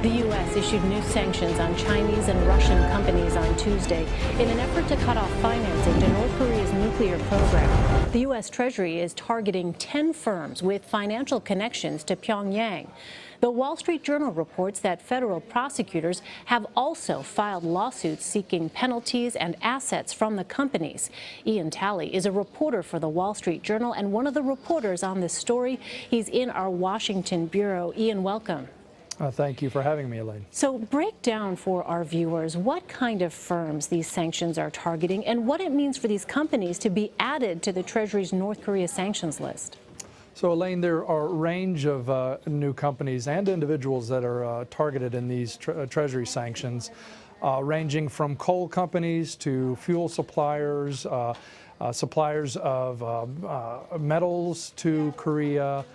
The U.S. issued new sanctions on Chinese and Russian companies on Tuesday in an effort to cut off financing to North Korea's nuclear program. The U.S. Treasury is targeting 10 firms with financial connections to Pyongyang. The Wall Street Journal reports that federal prosecutors have also filed lawsuits seeking penalties and assets from the companies. Ian Talley is a reporter for the Wall Street Journal and one of the reporters on this story. He's in our Washington bureau. Ian, welcome. Thank you for having me, Elaine. So break down for our viewers what kind of firms these sanctions are targeting and what it means for these companies to be added to the Treasury's North Korea sanctions list. So, Elaine, there are a range of new companies and individuals that are targeted in these Treasury sanctions, ranging from coal companies to fuel suppliers, suppliers of metals to Korea,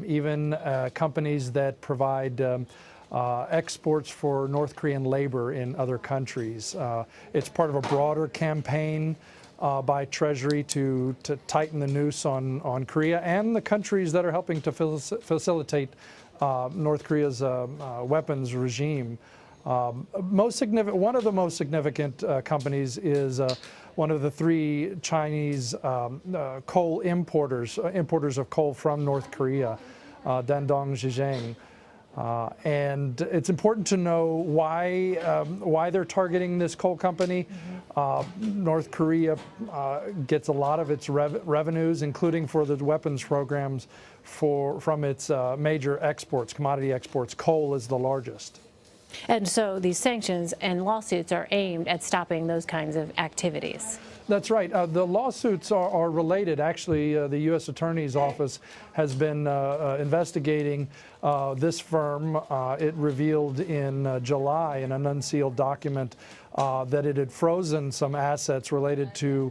even companies that provide exports for North Korean labor in other countries. It's part of a broader campaign by Treasury to tighten the noose on Korea and the countries that are helping to facilitate North Korea's weapons regime. One of the most significant companies is one of the three Chinese coal importers of coal from North Korea, Dandong Zhejiang. And it's important to know why they're targeting this coal company. North Korea gets a lot of its revenues, including for the weapons programs, from its major exports, commodity exports. Coal is the largest. And so these sanctions and lawsuits are aimed at stopping those kinds of activities. That's right. The lawsuits are related. Actually, the U.S. Attorney's Office has been investigating this firm. It revealed in July in an unsealed document that it had frozen some assets related to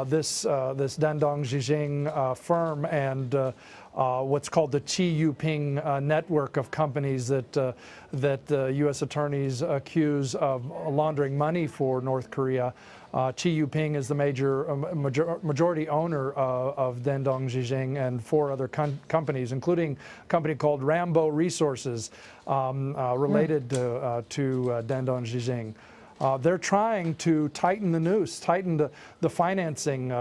this Dandong Zhejiang firm and what's called the Chi Yuping network of companies that the U.S. attorneys accuse of laundering money for North Korea. Chi Yuping is the majority owner of Dandong Zhejiang and four other companies, including a company called Rambo Resources related to Dandong Zhejiang. They're trying to tighten the noose, tighten the financing.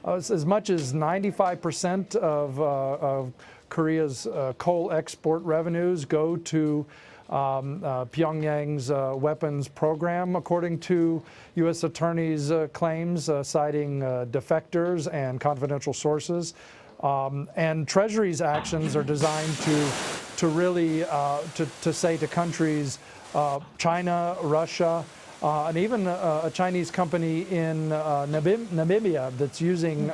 As much as 95% of Korea's coal export revenues go to Pyongyang's weapons program, according to U.S. attorneys' claims, citing defectors and confidential sources. And Treasury's actions are designed to really to say to countries, China, Russia, and even a Chinese company in Namibia that's using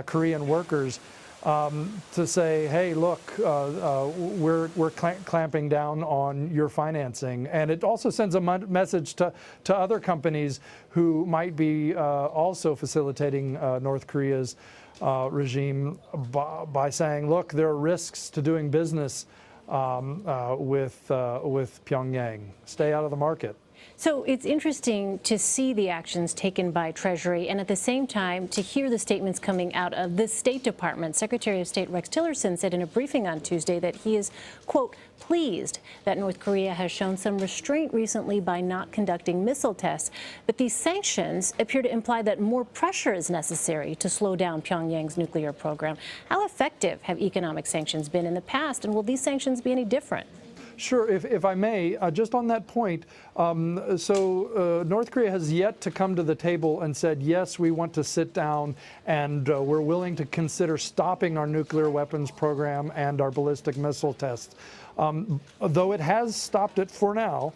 Korean workers to say, hey, look, we're clamping down on your financing. And it also sends a message to other companies who might be also facilitating North Korea's regime by saying, look, there are risks to doing business with Pyongyang. Stay out of the market. So it's interesting to see the actions taken by Treasury and at the same time to hear the statements coming out of the State Department. Secretary of State Rex Tillerson said in a briefing on Tuesday that he is, quote, pleased that North Korea has shown some restraint recently by not conducting missile tests. But these sanctions appear to imply that more pressure is necessary to slow down Pyongyang's nuclear program. How effective have economic sanctions been in the past, and will these sanctions be any different? Sure, if I may, just on that point, North Korea has yet to come to the table and said, yes, we want to sit down and we're willing to consider stopping our nuclear weapons program and our ballistic missile tests. Though it has stopped it for now,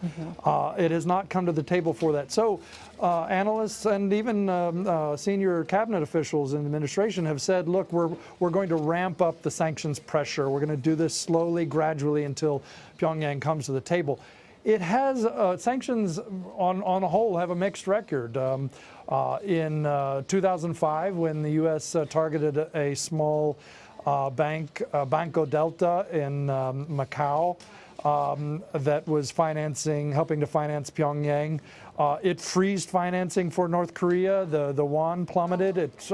it has not come to the table for that. So analysts and even senior cabinet officials in the administration have said, look, we're going to ramp up the sanctions pressure. We're going to do this slowly, gradually until Pyongyang comes to the table. It has, sanctions on a whole have a mixed record. In 2005, when the U.S. targeted a small bank, Banco Delta in Macau, that was helping to finance Pyongyang. It freezed financing for North Korea. The won plummeted. It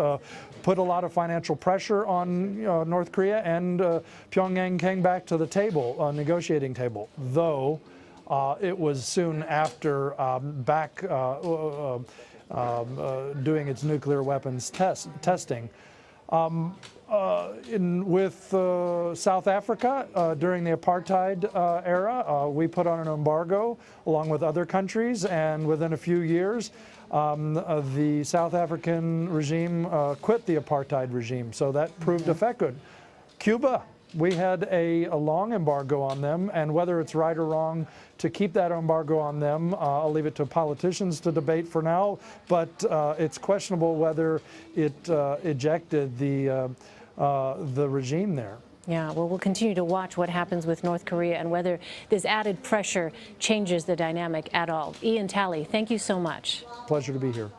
put a lot of financial pressure on North Korea, and Pyongyang came back to the table, negotiating table, though it was soon after doing its nuclear weapons testing. With South Africa during the apartheid era, we put on an embargo along with other countries, and within a few years, the South African regime quit the apartheid regime, so that proved effective. Cuba, we had a long embargo on them, and whether it's right or wrong to keep that embargo on them, I'll leave it to politicians to debate for now, but it's questionable whether it ejected the regime there. Yeah, well, we'll continue to watch what happens with North Korea and whether this added pressure changes the dynamic at all. Ian Talley, thank you so much. Pleasure to be here.